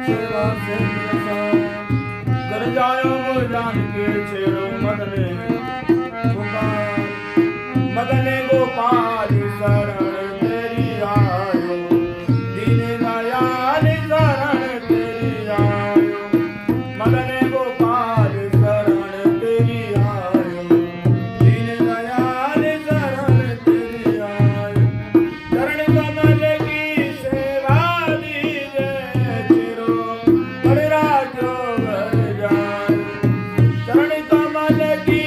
सेवा से कर जायो जान के छेड़ो मदने गोपाल मदने गोपाल शरण तेरी आयो दीन दयाल शरण तेरी आयो मदने गोपाल शरण तेरी आयो दीन दयाल शरण तेरी आयो चरण कमल की सेवा दीजे चिरो बड़ राजो घर जाए चरण कमल की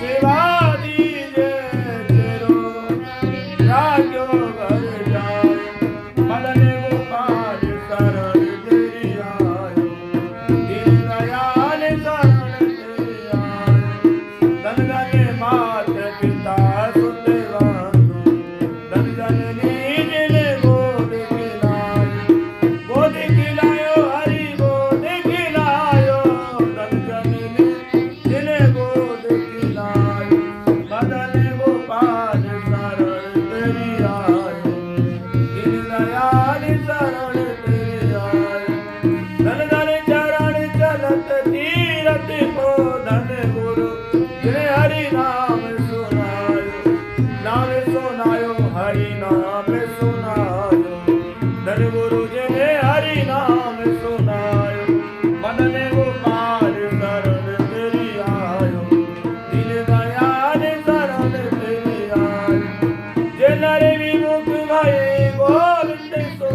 सेवा दीजे चिरो राजो घर जाए मदन गोपाल शरण तेरी आयो दीन दयाल शरण तेरी आयो धन धन मात पिता सुत बंधु धन जननी जिने गोद खिलायो हरि गोद खिलायो धन जननी जिने गोद खिलायो मदन गोपाल शरण तेरी आयो दीन दयाल शरण तेरी आयो धन धन चरण चलत तीरथ को धन गुरु जिने हरि नाम सुनायो नाम सुनायो हरि नाम सुनायो धन गुरु जिने हरि नाम सुनायो मदन गोपाल शरण तेरी आयो दीन दयाल शरण तेरी आयो जे नर विमुख भये गोविंद सो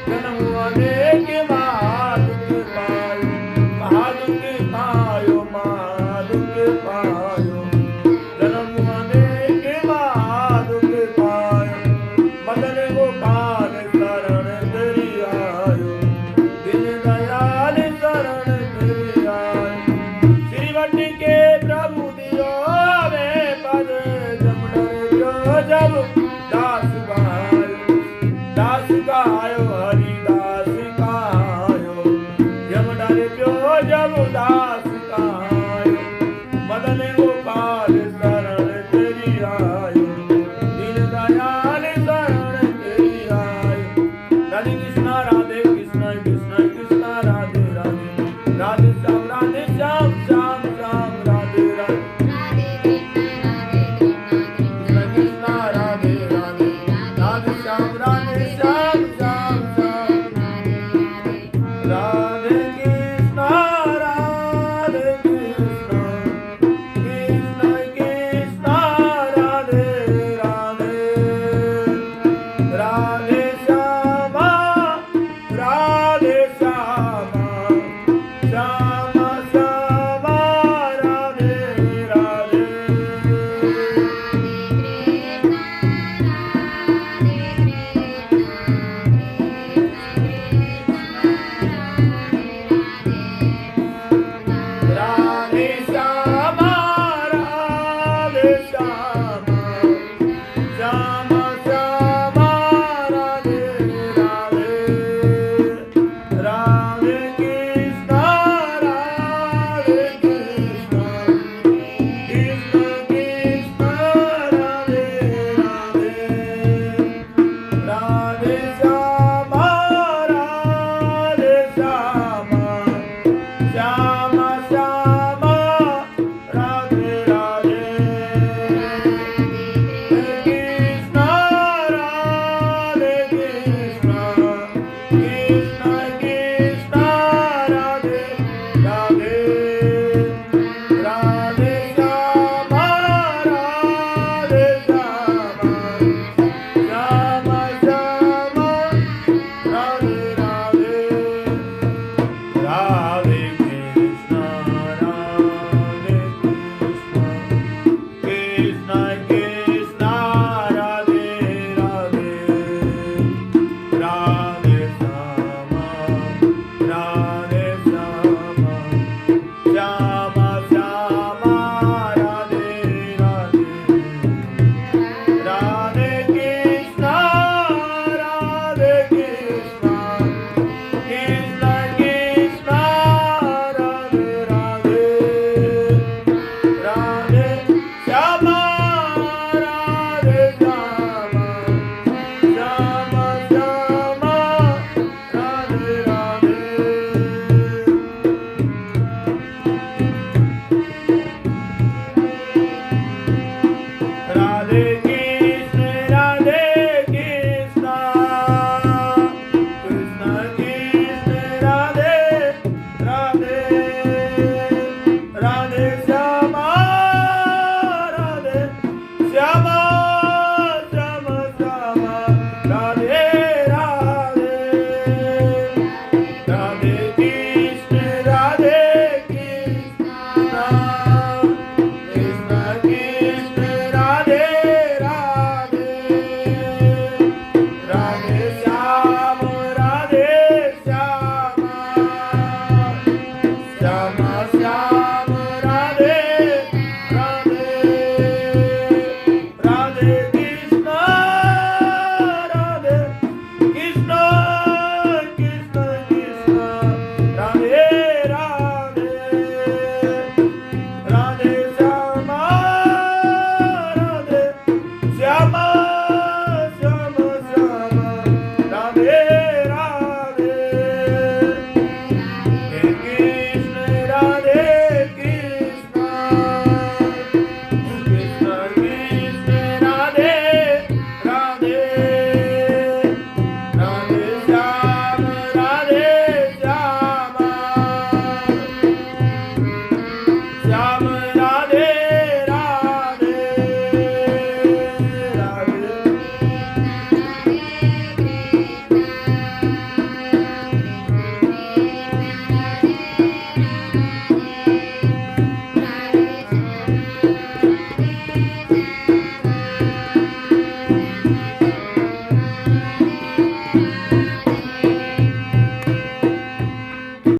जन्म अनेक महादुख पायो महादुख पायो महादुख पायो जन्म अनेक महादुख पायो मदन गोपाल शरण तेरी आयो दीन दयाल शरण तेरी आयो श्रीवट के प्रभु दियो वे पद जब डर जब दास गायो हरिदास गायो जब डर जब दास गायो मदन गोपाल शरण तेरी आयो दीन दयाल शरण तेरी आयो राधे कृष्णा कृष्ण कृष्ण राधे राधे राधे श्याम श्याम श्याम राधे राधे कृष्ण कृष्ण राधे राधे राधे श्याम श्याम श्याम राधे कृष्ण राधे कृष्ण कृष्ण कृष्ण राधे राधे राधे श्यामा राधे श्यामा श्यामा श्यामा राधे राधे राधे श्यामा राधे श्यामा श्यामा श्यामा राधे राधे राधे कृष्ण राधे कृष्ण कृष्ण कृष्ण राधे राधे राधे श्यामा राधे श्यामा